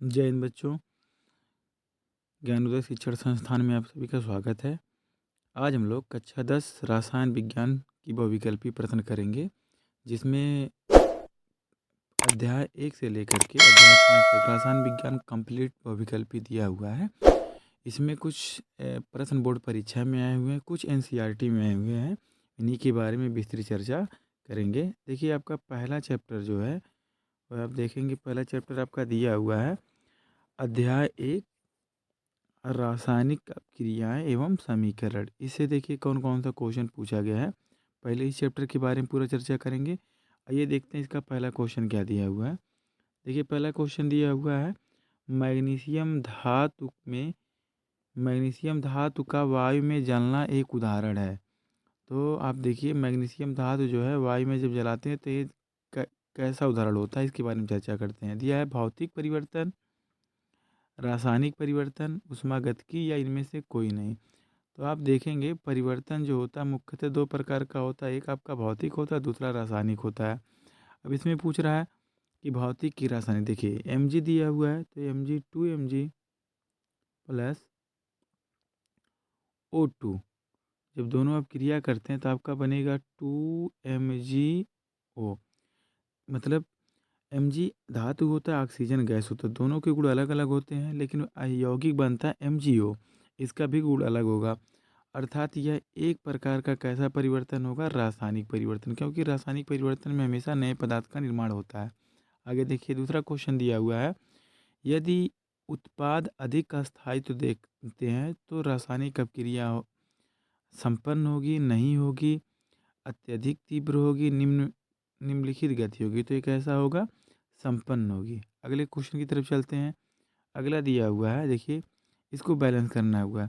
जय हिंद बच्चों। ज्ञानोदय शिक्षण संस्थान में आप सभी का स्वागत है। आज हम लोग कक्षा 10 रसायन विज्ञान की बहुविकल्पी प्रश्न करेंगे, जिसमें अध्याय 1 से लेकर के अध्याय 5 तक रसायन विज्ञान कंप्लीट बहुविकल्पी दिया हुआ है। इसमें कुछ प्रश्न बोर्ड परीक्षा में आए हुए हैं, कुछ एनसीईआरटी में आए हुए हैं। इन्हीं के बारे में विस्तृत चर्चा करेंगे। देखिए, आपका पहला चैप्टर जो है वह आप देखेंगे, पहला चैप्टर आपका दिया हुआ है अध्याय 1 रासायनिक क्रियाएं एवं समीकरण। इससे देखिए कौन कौन सा क्वेश्चन पूछा गया है। पहले इस चैप्टर के बारे में पूरा चर्चा करेंगे। आइए देखते हैं इसका पहला क्वेश्चन क्या दिया हुआ है। देखिए, पहला क्वेश्चन दिया हुआ है मैग्नीशियम धातु में मैग्नीशियम धातु का वायु में जलना एक उदाहरण है। तो आप देखिए, मैग्नीशियम धातु जो है वायु में जब जलाते हैं तो ये कैसा उदाहरण होता है, इसके बारे में चर्चा करते हैं। दिया है भौतिक परिवर्तन, रासायनिक परिवर्तन, ऊष्मागतिकी या इनमें से कोई नहीं। तो आप देखेंगे परिवर्तन जो होता है मुख्यतः दो प्रकार का होता है, एक आपका भौतिक होता है, दूसरा रासायनिक होता है। अब इसमें पूछ रहा है कि भौतिक की रासायनिक। देखिए Mg दिया हुआ है तो Mg 2Mg प्लस O2, जब दोनों आप क्रिया करते हैं तो आपका बनेगा 2MgO। मतलब Mg धातु होता है, ऑक्सीजन गैस होता है, दोनों के गुण अलग अलग होते हैं, लेकिन यौगिक बनता है MgO, इसका भी गुण अलग होगा। अर्थात यह एक प्रकार का कैसा परिवर्तन होगा, रासायनिक परिवर्तन, क्योंकि रासायनिक परिवर्तन में हमेशा नए पदार्थ का निर्माण होता है। आगे देखिए, दूसरा क्वेश्चन दिया हुआ है यदि उत्पाद अधिक स्थायित्व देखते हैं तो रासायनिक अभिक्रिया संपन्न होगी, नहीं होगी, अत्यधिक तीव्र होगी, निम्नलिखित गति होगी। तो ये कैसा होगा, संपन्न होगी। अगले क्वेश्चन की तरफ चलते हैं। अगला दिया हुआ है, देखिए इसको बैलेंस करना हुआ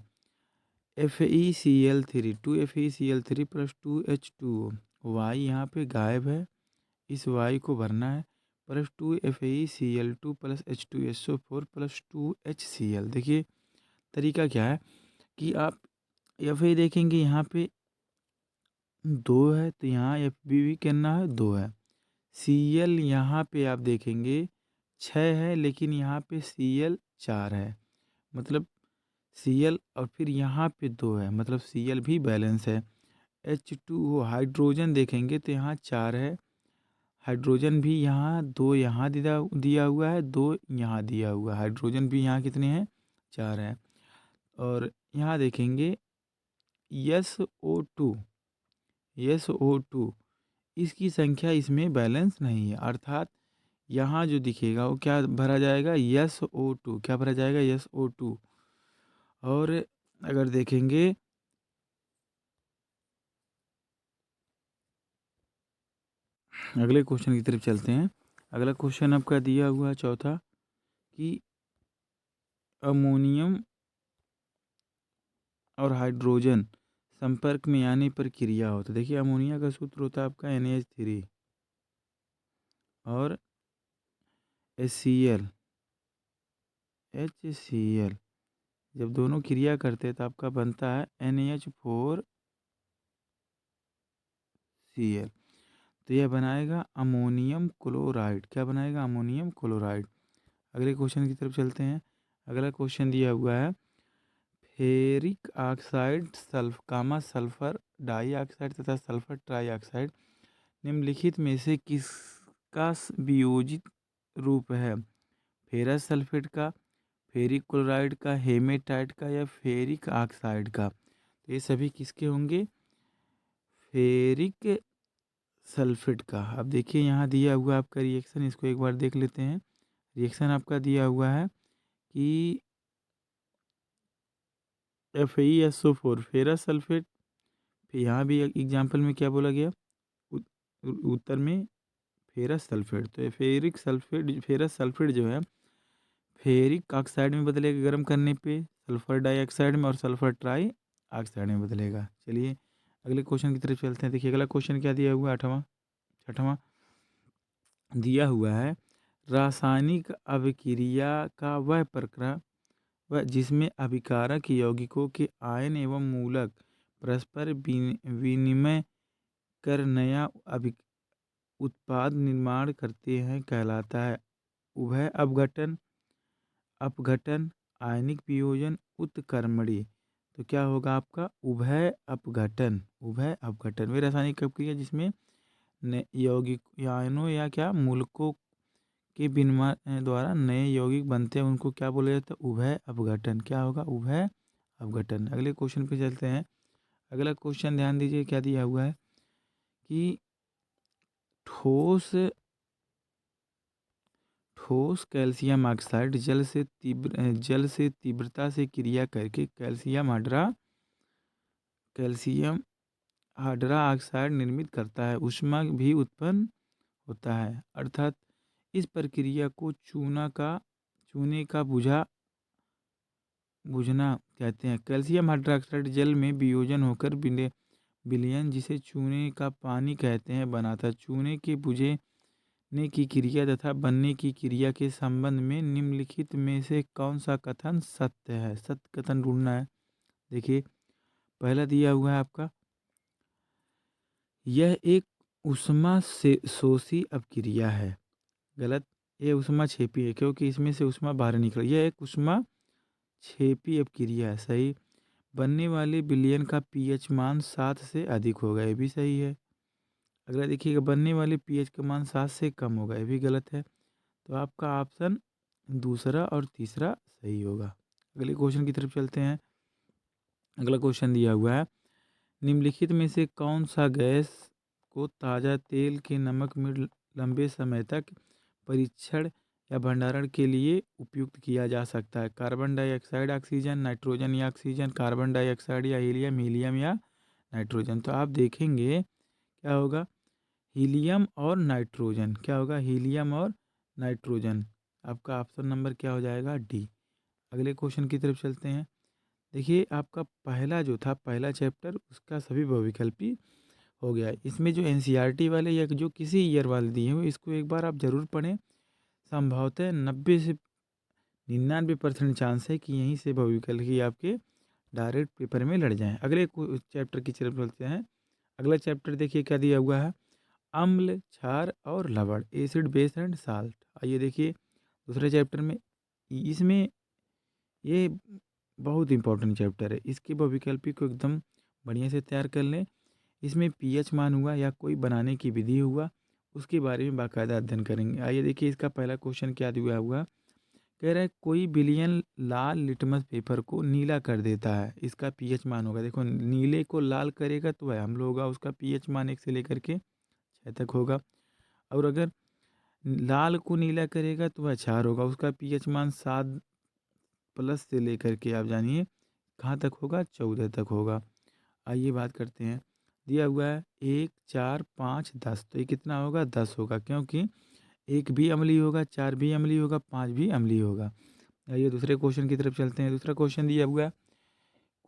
FeCl3 2FeCl3 plus 2H2O। Y यहाँ पे गायब है, इस वाई को भरना है, plus 2FeCl2 plus H2SO4 plus 2HCl। देखिए तरीका क्या है कि आप Fe देखेंगे यहाँ पे 2 है तो यहाँ Fb भी करना है 2 है। Cl यहाँ पे आप देखेंगे 6 है, लेकिन यहाँ पे Cl 4 है, मतलब Cl और फिर यहाँ पे 2 है, मतलब Cl भी बैलेंस है। H2O हाइड्रोजन देखेंगे तो यहाँ 4 है, हाइड्रोजन भी यहाँ 2 यहाँ दिया हुआ है, 2 यहाँ दिया हुआ है, हाइड्रोजन भी यहाँ कितने हैं, 4 है। और यहाँ देखेंगे SO2 इसकी संख्या इसमें बैलेंस नहीं है, अर्थात यहाँ जो दिखेगा वो क्या भरा जाएगा, SO2। क्या भरा जाएगा, SO2। और अगर देखेंगे अगले क्वेश्चन की तरफ चलते हैं। अगला क्वेश्चन आपका दिया हुआ है चौथा कि अमोनियम और हाइड्रोजन संपर्क में आने पर क्रिया होता है। देखिए अमोनिया का सूत्र होता है आपका NH3 और HCl। जब दोनों क्रिया करते हैं तो आपका बनता है NH4Cl। तो यह बनाएगा अमोनियम क्लोराइड। क्या बनाएगा, अमोनियम क्लोराइड। अगले क्वेश्चन की तरफ चलते हैं। अगला क्वेश्चन दिया हुआ है फेरिक ऑक्साइड सल्फर डाइऑक्साइड तथा सल्फर ट्राइऑक्साइड निम्नलिखित में से किसका वियोजित रूप है, फेरस सल्फेट का, फेरिक क्लोराइड का, हेमेटाइट का या फेरिक ऑक्साइड का। तो ये सभी किसके होंगे, फेरिक सल्फेट का। अब देखिए यहाँ दिया हुआ आपका रिएक्शन, इसको एक बार देख लेते हैं। रिएक्शन आपका दिया हुआ है कि FeSO4 फेरस सल्फेट, फिर यहाँ भी एग्जाम्पल में क्या बोला गया, उत्तर में फेरस सल्फेट। तो फेरस सल्फेट जो है फेरिक ऑक्साइड में बदलेगा गर्म करने पे, सल्फर डाइऑक्साइड में, और सल्फर ट्राई ऑक्साइड में बदलेगा। चलिए अगले क्वेश्चन की तरफ चलते हैं। देखिए अगला क्वेश्चन क्या दिया हुआ है, छठवां दिया हुआ है रासायनिक अभिक्रिया का वह प्रक्रम जिसमें अभिकारक यौगिकों के आयन एवं मूलक परस्पर विनिमय कर नया उत्पाद निर्माण करते हैं कहलाता है उभय अपघटन, अपघटन, आयनिक वियोजन, उत्क्रमणीय। तो क्या होगा आपका उभय अपघटन। उभय अपघटन वे रासायनिक अपक्रिया जिसमें यौगिक आयनों या क्या मूलकों के विनिमय द्वारा नए यौगिक बनते हैं, उनको क्या बोला जाता है? उभय अपघटन। क्या होगा? उभय अपघटन। अगले क्वेश्चन पे चलते हैं। अगला क्वेश्चन ध्यान दीजिए क्या दिया हुआ है कि ठोस ठोस कैल्शियम ऑक्साइड जल से तीव्रता से क्रिया करके कैल्शियम हाइड्रा ऑक्साइड निर्मित करता है, ऊष्मा भी उत्पन्न होता है। अर्थात इस प्रक्रिया को चूने का बुझना कहते हैं। कैल्शियम हाइड्रोक्साइड जल में वियोजन होकर विलयन, जिसे चूने का पानी कहते हैं, बनाता है। चूने के बुझने की क्रिया तथा बनने की क्रिया के संबंध में निम्नलिखित में से कौन सा कथन सत्य है? सत्य कथन ढूंढना है। देखिए पहला दिया हुआ है आपका, यह एक ऊष्मा से शोषी अपक्रिया है। गलत। यह ऊष्मा छेपी है क्योंकि इसमें से ऊष्मा बाहर निकल, यह एक ऊष्मा छेपी अपक्रिया है। सही। बनने वाले विलयन का पीएच मान 7 से अधिक होगा, ये भी सही है। अगला देखिएगा, बनने वाले पीएच का मान 7 से कम होगा, ये भी गलत है। तो आपका ऑप्शन दूसरा और तीसरा सही होगा। अगले क्वेश्चन की तरफ चलते हैं। अगला क्वेश्चन दिया हुआ है, निम्नलिखित में से कौन सा गैस को ताज़ा तेल के नमक में लंबे समय तक परीक्षण या भंडारण के लिए उपयुक्त किया जा सकता है? कार्बन डाइऑक्साइड, ऑक्सीजन, नाइट्रोजन या ऑक्सीजन, कार्बन डाइऑक्साइड या हीलियम, हीलियम या नाइट्रोजन। तो आप देखेंगे क्या होगा? हीलियम और नाइट्रोजन। क्या होगा? हीलियम और नाइट्रोजन। आपका ऑप्शन नंबर क्या हो जाएगा? डी। अगले क्वेश्चन की तरफ चलते हैं। देखिए आपका पहला जो था, पहला चैप्टर, उसका सभी बहुविकल्पी हो गया। इसमें जो एनसीईआरटी वाले या जो किसी ईयर वाले दिए हुए, इसको एक बार आप ज़रूर पढ़ें। संभवतः 90 से 99% चांस है कि यहीं से बहुविकल्पी आपके डायरेक्ट पेपर में लड़ जाएं। अगले चैप्टर की तरफ चलते हैं। अगला चैप्टर देखिए क्या दिया हुआ है, अम्ल, क्षार और लवण, एसिड, बेस एंड साल्ट। आइए देखिए दूसरे चैप्टर में, इसमें ये बहुत इंपॉर्टेंट चैप्टर है, इसके बहुविकल्पी को एकदम बढ़िया से तैयार कर लें। इसमें पीएच मान हुआ या कोई बनाने की विधि हुआ, उसके बारे में बाकायदा अध्ययन करेंगे। आइए देखिए इसका पहला क्वेश्चन क्या दिया हुआ, कह रहा है कोई विलयन लाल लिटमस पेपर को नीला कर देता है, इसका पीएच मान होगा। देखो नीले को लाल करेगा तो वह अम्ल होगा, उसका पीएच मान 1 से लेकर के 6 तक होगा। और अगर लाल को नीला करेगा तो वह क्षार होगा, उसका पीएच मान 7 प्लस से लेकर के आप जानिए कहाँ तक होगा? 14 तक होगा। आइए बात करते हैं। दिया हुआ है 1, 4, 5, 10। तो ये कितना होगा? 10 होगा, क्योंकि 1 भी अम्लीय होगा, 4 भी अम्लीय होगा, 5 भी अम्लीय होगा। आइए दूसरे क्वेश्चन की तरफ चलते हैं। दूसरा क्वेश्चन दिया हुआ है,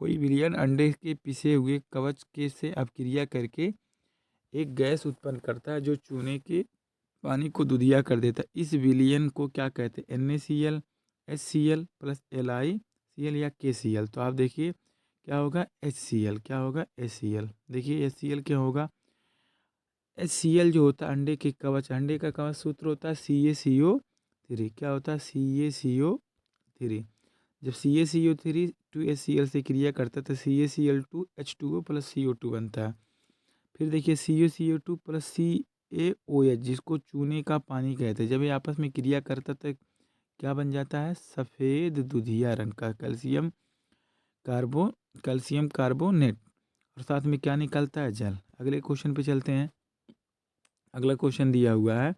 कोई विलयन अंडे के पिसे हुए कवच के से अपक्रिया करके एक गैस उत्पन्न करता है जो चूने के पानी को दूधिया कर देता है। इस विलयन को क्या कहते हैं? NaCl, HCl प्लस LiCl या KCl। तो आप देखिए क्या होगा? HCl। क्या होगा? HCl। देखिए HCl क्या होगा? HCl जो होता है अंडे के कवच, अंडे का कवच सूत्र होता है CaCO3। क्या होता है? CaCO3। जब CaCO3 2HCl से क्रिया करता है तो CaCl2 H2O प्लस CO2 बनता है। फिर देखिए CaCO2 प्लस CaOH, जिसको चूने का पानी कहते हैं, जब ये आपस में क्रिया करता है तो क्या बन जाता है? सफ़ेद दुधिया रंग का कैल्शियम कार्बोनेट, और साथ में क्या निकलता है? जल। अगले क्वेश्चन पे चलते हैं। अगला क्वेश्चन दिया हुआ है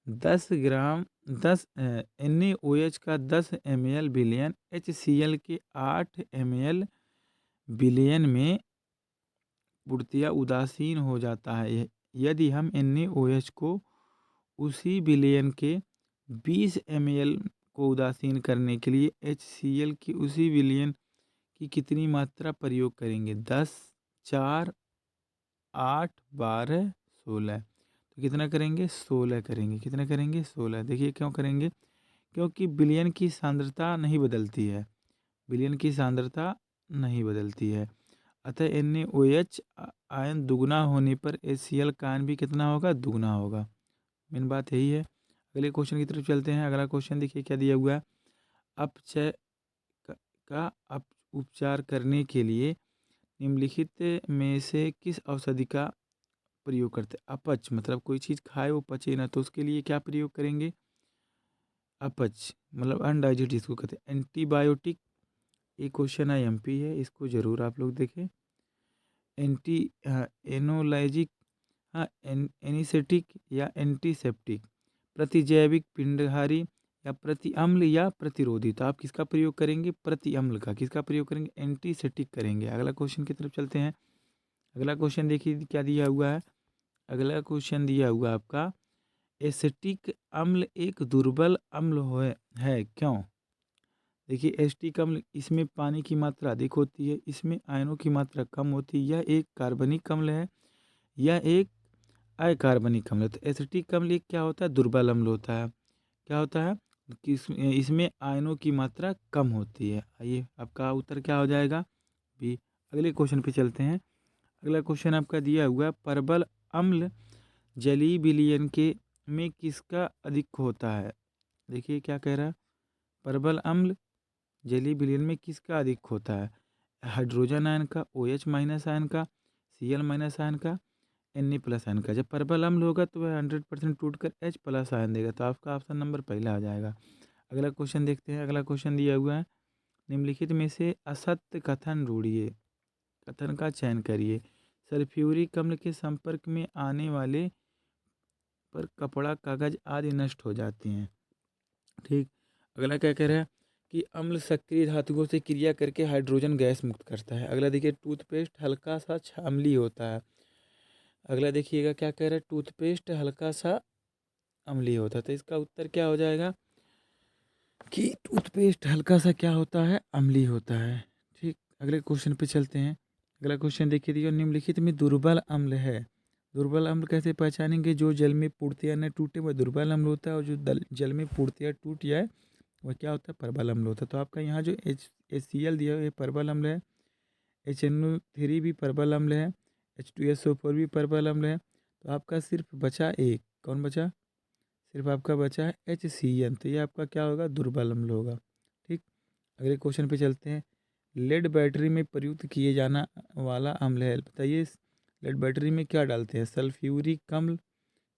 10 ग्राम 10 NaOH का 10 ml विलयन HCl के 8 ml विलयन में पूर्णतया उदासीन हो जाता है। यदि हम NaOH को उसी विलयन के 20 ml को उदासीन करने के लिए HCl की उसी विलयन की कितनी मात्रा प्रयोग करेंगे? 10, 4, 8, 12, 16। तो कितना करेंगे? 16 करेंगे। कितना करेंगे? 16। देखिए क्यों करेंगे? क्योंकि विलयन की सांद्रता नहीं बदलती है, विलयन की सांद्रता नहीं बदलती है। अतः NaOH आयन दुगुना होने पर HCl का आयन भी कितना होगा? दुगुना होगा। मेन बात यही है। अगले क्वेश्चन की तरफ चलते हैं। अगला क्वेश्चन देखिए क्या दिया हुआ है, अपचय का उपचार करने के लिए निम्नलिखित में से किस औषधि का प्रयोग करते हैं? अपच मतलब कोई चीज़ खाए वो पचे ना, तो उसके लिए क्या प्रयोग करेंगे? अपच मतलब अनडाइजेस्ट जिसको कहते हैं। एंटीबायोटिक, ये क्वेश्चन IMP है, इसको ज़रूर आप लोग देखें। एंटी एनोलाइजिक, हाँ, एनिसेटिक या एंटीसेप्टिक, प्रतिजैविक, पिंडहारी या प्रति अम्ल या प्रतिरोधी। तो आप किसका प्रयोग करेंगे? प्रति अम्ल का। किसका प्रयोग करेंगे? एंटीसेटिक करेंगे। अगला क्वेश्चन की तरफ चलते हैं। अगला क्वेश्चन देखिए क्या दिया हुआ है। अगला क्वेश्चन दिया हुआ आपका, एसिटिक अम्ल एक दुर्बल अम्ल है क्यों? देखिए एसिटिक अम्ल, इसमें पानी की मात्रा अधिक होती है, इसमें आयनों की मात्रा कम होती है, यह एक कार्बनिक अम्ल है, यह एक अकार्बनिक अम्ल है। तो एसिटिक अम्ल एक क्या होता है? दुर्बल अम्ल होता है। क्या होता है कि इसमें आयनों की मात्रा कम होती है। आइए आपका उत्तर क्या हो जाएगा? बी। अगले क्वेश्चन पे चलते हैं। अगला क्वेश्चन आपका दिया हुआ है, परबल अम्ल जलीय विलयन के में किसका अधिक होता है? देखिए क्या कह रहा है, परबल अम्ल जलीय विलयन में किसका अधिक होता है? हाइड्रोजन आयन का, OH माइनस आयन का, Cl माइनस आयन का, Na प्लस आयन का। जब परबल अम्ल होगा तो वह 100% टूट कर H प्लस आयन देगा, तो आपका ऑप्शन नंबर पहला आ जाएगा। अगला क्वेश्चन देखते हैं। अगला क्वेश्चन दिया हुआ है, निम्नलिखित में से असत्य कथन ढूंढिए, कथन का चयन करिए। सल्फ्यूरिक अम्ल के संपर्क में आने वाले पर कपड़ा, कागज आदि नष्ट हो जाती हैं। ठीक। अगला क्या कह रहा है कि अम्ल सक्रिय धातुओं से क्रिया करके हाइड्रोजन गैस मुक्त करता है। अगला देखिए, टूथपेस्ट हल्का सा अम्लीय होता है। अगला देखिएगा क्या कह रहा है, टूथपेस्ट हल्का सा अम्लीय होता है। तो इसका उत्तर क्या हो जाएगा कि टूथपेस्ट हल्का सा क्या होता है? अम्लीय होता है। ठीक। अगले क्वेश्चन पे चलते हैं। अगला क्वेश्चन देखिए दिया, निम्नलिखित में दुर्बल अम्ल है। दुर्बल अम्ल कैसे पहचानेंगे? जो जल में पूर्णतया न टूटे वह दुर्बल अम्ल होता है, और जो जल में पूर्णतया टूट जाए वह क्या होता है? प्रबल अम्ल होता है। तो आपका यहाँ जो HCl दिया है ये प्रबल अम्ल है, HNO3 भी प्रबल अम्ल है, H2SO4 भी प्रबल अम्ल है। तो आपका सिर्फ बचा एक, कौन बचा? सिर्फ आपका बचा है HCl, तो ये आपका क्या होगा? दुर्बल अम्ल होगा। ठीक। अगले क्वेश्चन पे चलते हैं। लेड बैटरी में प्रयुक्त किए जाना वाला अम्ल है, बताइए लेड बैटरी में क्या डालते हैं? सल्फ्यूरिक अम्ल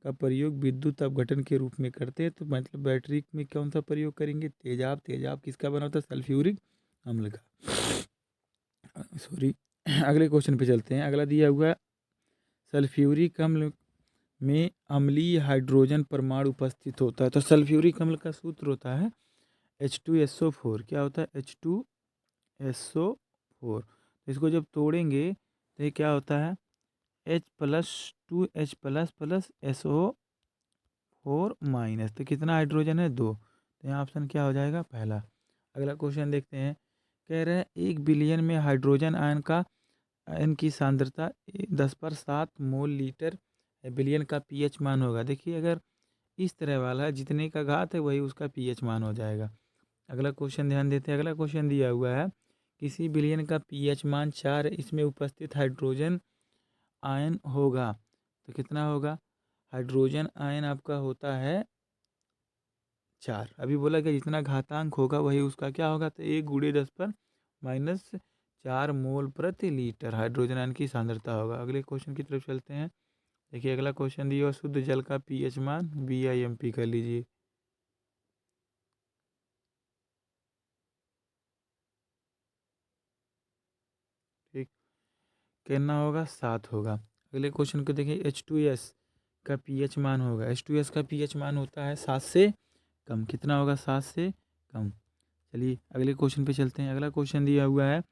का प्रयोग विद्युत अपघटन के रूप में करते हैं। तो मतलब बैटरी में कौन सा प्रयोग करेंगे? तेजाब। तेजाब किसका बना होता है? सल्फ्यूरिक अम्ल का, सॉरी। अगले क्वेश्चन पे चलते हैं। अगला दिया हुआ है, सल्फ्यूरिक अम्ल में अम्लीय हाइड्रोजन परमाणु उपस्थित होता है। तो सल्फ्यूरिक अम्ल का सूत्र होता है H2SO4। क्या होता है? H2SO4। तो इसको जब तोड़ेंगे तो ये क्या होता है? H+2H++SO4 तो कितना हाइड्रोजन है? 2। तो यहाँ ऑप्शन क्या हो जाएगा? पहला। अगला क्वेश्चन देखते हैं। कह रहे हैं 1 बिलियन में हाइड्रोजन आयन की सांद्रता 10/7 मोल लीटर बिलियन का pH मान होगा। देखिए अगर इस तरह वाला है, जितने का घात है वही उसका pH मान हो जाएगा। अगला क्वेश्चन ध्यान देते हैं। अगला क्वेश्चन दिया हुआ है, किसी बिलियन का pH मान 4 है, इसमें उपस्थित हाइड्रोजन आयन होगा तो कितना होगा? हाइड्रोजन आयन आपका होता है 4। अभी बोला कि जितना घातांक होगा वही उसका क्या होगा? तो 1 × 10⁻⁴ मोल प्रति लीटर हाइड्रोजन आयन की सांद्रता होगा। अगले क्वेश्चन की तरफ चलते हैं। देखिए अगला क्वेश्चन दिया हुआ, शुद्ध जल का pH मान BIMP कर लीजिए। ठीक। कितना होगा? 7 होगा। अगले क्वेश्चन को देखिए, H2S का pH मान होगा। H2S का pH मान होता है 7 से कम। कितना होगा? 7 से कम। चलिए अगले क्वेश्चन पे चलते हैं। अगला क्वेश्चन दिया हुआ है,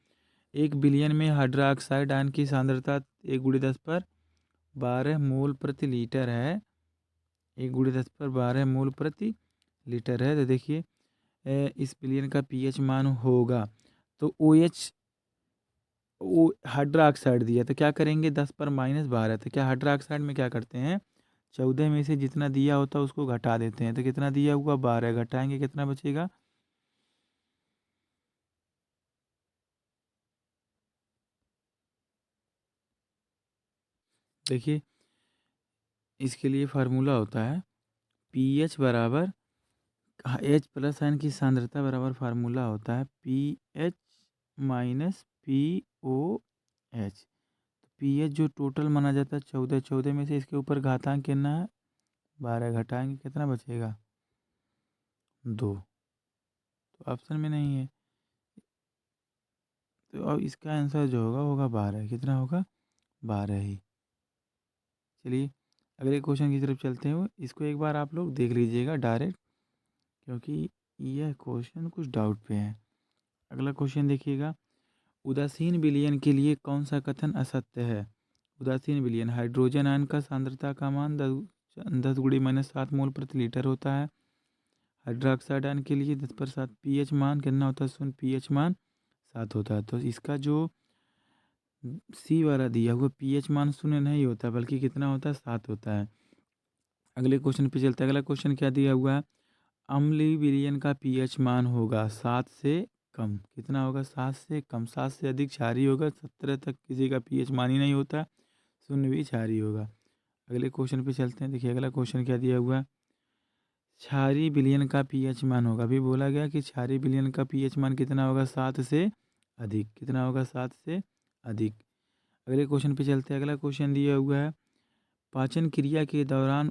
1 बिलियन में हाइड्रोक्साइड आयन की सांद्रता 1 × 10⁻12 मोल प्रति लीटर है। 1 × 10⁻12 मोल प्रति लीटर है। तो देखिए इस बिलियन का pH मान होगा तो OH हाइड्रोक्साइड दिया तो क्या करेंगे? 10⁻12। तो क्या हाइड्रोक्साइड में क्या करते हैं? 14 में से जितना दिया होता है उसको घटा देते हैं। तो कितना दिया हुआ? 12 घटाएंगे कितना बचेगा? देखिए इसके लिए फार्मूला होता है pH बराबर H प्लस आयन की सांद्रता बराबर फार्मूला होता है PH माइनस POH। PH जो टोटल माना जाता है 14 में से इसके ऊपर घातांक कितना है 12, घटाएंगे कितना बचेगा 2, तो ऑप्शन में नहीं है। तो अब इसका आंसर जो होगा 12, कितना होगा 12 ही। चलिए अगले क्वेश्चन की तरफ चलते हैं, इसको एक बार आप लोग देख लीजिएगा डायरेक्ट, क्योंकि यह क्वेश्चन कुछ डाउट पे है। अगला क्वेश्चन देखिएगा, उदासीन विलयन के लिए कौन सा कथन असत्य है। उदासीन विलयन हाइड्रोजन आयन का सांद्रता का मान 10 × -7 मोल प्रति लीटर होता है। हाइड्रोक्साइड आयन के लिए 10/7 पीएच मान कितना होता है, 0 पीएच मान 7 होता है। तो इसका जो सी वाला दिया हुआ पीएच मान 0 नहीं होता, बल्कि कितना होता है 7 होता है। अगले क्वेश्चन पे चलते हैं। अगला क्वेश्चन क्या दिया हुआ है, अम्लीय विलयन का पीएच मान होगा 7 से कम, कितना होगा 7 से कम। 7 से अधिक क्षारीय होगा, 17 तक किसी का पीएच मान ही नहीं होता, 0 भी क्षारीय होगा। अगले क्वेश्चन पे चलते हैं। देखिए अगला क्वेश्चन क्या दिया हुआ है, क्षारीय विलयन का पीएच मान होगा, अभी बोला गया कि क्षारीय विलयन का पीएच मान कितना होगा 7 से अधिक, कितना होगा 7 से अधिक। अगले क्वेश्चन पे चलते हैं। अगला क्वेश्चन दिया हुआ है, पाचन क्रिया के दौरान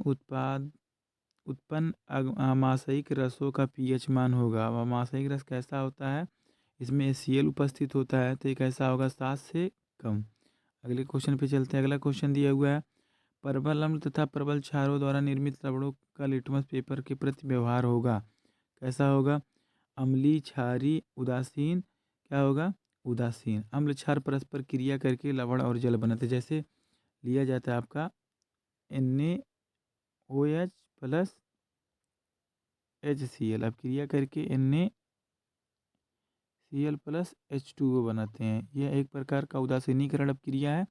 उत्पन्न आमाशयिक रसों का पीएच मान होगा। अब आमाशयिक रस कैसा होता है, इसमें HCl उपस्थित होता है, तो ये कैसा होगा 7 से कम। अगले क्वेश्चन पे चलते हैं। अगला क्वेश्चन दिया हुआ है, प्रबल अम्ल तथा प्रबल क्षारों द्वारा निर्मित रबड़ों का लिटमस पेपर के प्रति व्यवहार होगा, कैसा होगा, अम्लीय, क्षारीय, उदासीन, क्या होगा उदासीन। अम्ल क्षार परस्पर क्रिया करके लवण और जल बनाते, जैसे लिया जाता है आपका NaOH प्लस HCl, अब क्रिया करके NaCl प्लस H2O बनाते हैं। यह एक प्रकार का उदासीनीकरण क्रिया है।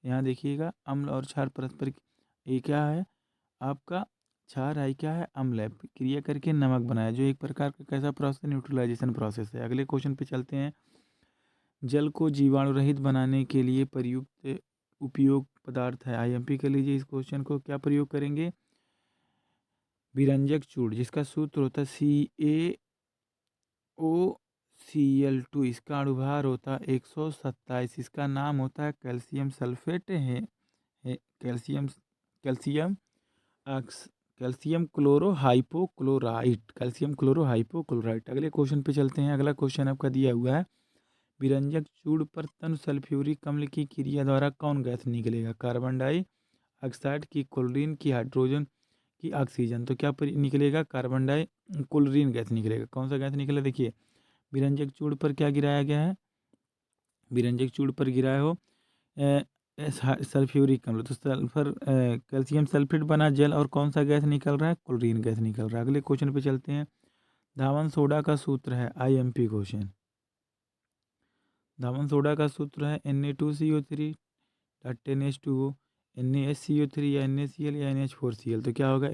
यहाँ देखिएगा अम्ल और क्षार परस्पर, ये क्या है आपका क्षार है, क्या है अम्ल है, क्रिया करके नमक बनाया, जो एक प्रकार का कैसा प्रोसेस, न्यूट्रलाइजेशन प्रोसेस है। अगले क्वेश्चन पे चलते हैं। जल को जीवाणु रहित बनाने के लिए प्रयुक्त उपयोग पदार्थ है। IMP कर लीजिए इस क्वेश्चन को, क्या प्रयोग करेंगे, विरंजक चूर्ण, जिसका सूत्र होता है CaOCl2, इसका अणुभार होता है 127, इसका नाम होता है कैल्शियम सल्फेट है कैल्शियम कैल्शियम कैल्शियम क्लोरोहाइपोक्लोराइट। अगले क्वेश्चन पे चलते हैं। अगला क्वेश्चन आपका दिया हुआ है, विरंजक चूर्ण पर तनु सल्फ्यूरिक अम्ल की क्रिया द्वारा कौन गैस निकलेगा, कार्बन डाइऑक्साइड की, क्लोरीन की, हाइड्रोजन की, ऑक्सीजन। तो क्या निकलेगा, कार्बन डाई क्लोरीन गैस निकलेगा। कौन सा गैस निकलेगा, देखिए विरंजक चूर्ण पर क्या गिराया गया है, विरंजक चूर्ण पर गिराया हो सल्फ्यूरिक अम्ल, तो सल्फर कैल्शियम सल्फेट बना जल, और कौन सा गैस निकल रहा है, क्लोरीन गैस निकल रहा है। अगले क्वेश्चन पे चलते हैं। धावन सोडा का सूत्र है, IMP क्वेश्चन, धावन सोडा का सूत्र है Na2CO3 10H2O, NaSCO3 या NaCl या NH4Cl। तो क्या होगा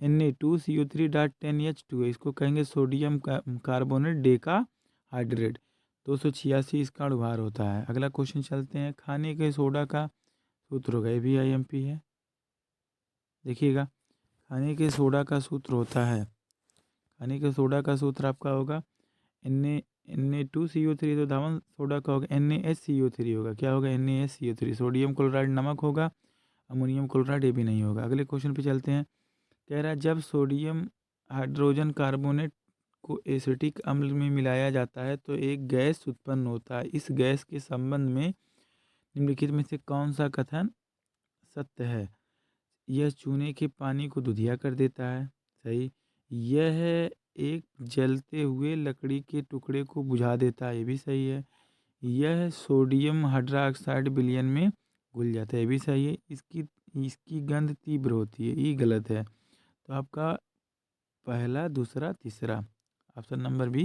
Na2CO3 10H2O, इसको कहेंगे सोडियम कार्बोनेट डेका हाइड्रेट। 286 इसका अणुभार होता है। अगला क्वेश्चन चलते हैं। खाने के सोडा का सूत्र होगा, ये भी IMP है, देखिएगा खाने के सोडा का सूत्र होता है, खाने के सोडा का सूत्र आपका होगा Na2CO3, तो धावन सोडा का होगा NaSCO3 होगा, क्या होगा NaSCO3। सोडियम क्लोराइड नमक होगा, अमोनियम क्लोराइड ये भी नहीं होगा। अगले क्वेश्चन पे चलते हैं। कह रहा है, जब सोडियम हाइड्रोजन कार्बोनेट को एसिटिक अम्ल में मिलाया जाता है तो एक गैस उत्पन्न होता है। इस गैस के संबंध में निम्नलिखित में से कौन सा कथन सत्य है। यह चूने के पानी को दुधिया कर देता है, सही। यह एक जलते हुए लकड़ी के टुकड़े को बुझा देता है, ये भी सही है। यह सोडियम हाइड्रोक्साइड विलयन में घुल जाता है, ये भी सही है। इसकी गंध तीव्र होती है, ये गलत है। तो आपका पहला, दूसरा, तीसरा ऑप्शन नंबर भी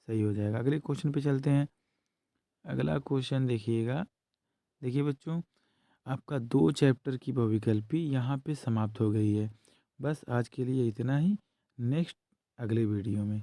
सही हो जाएगा। अगले क्वेश्चन पे चलते हैं। अगला क्वेश्चन देखिएगा, देखिए बच्चों, आपका 2 चैप्टर की बहुविकल्पी यहाँ पे समाप्त हो गई है। बस आज के लिए इतना ही, नेक्स्ट अगले वीडियो में।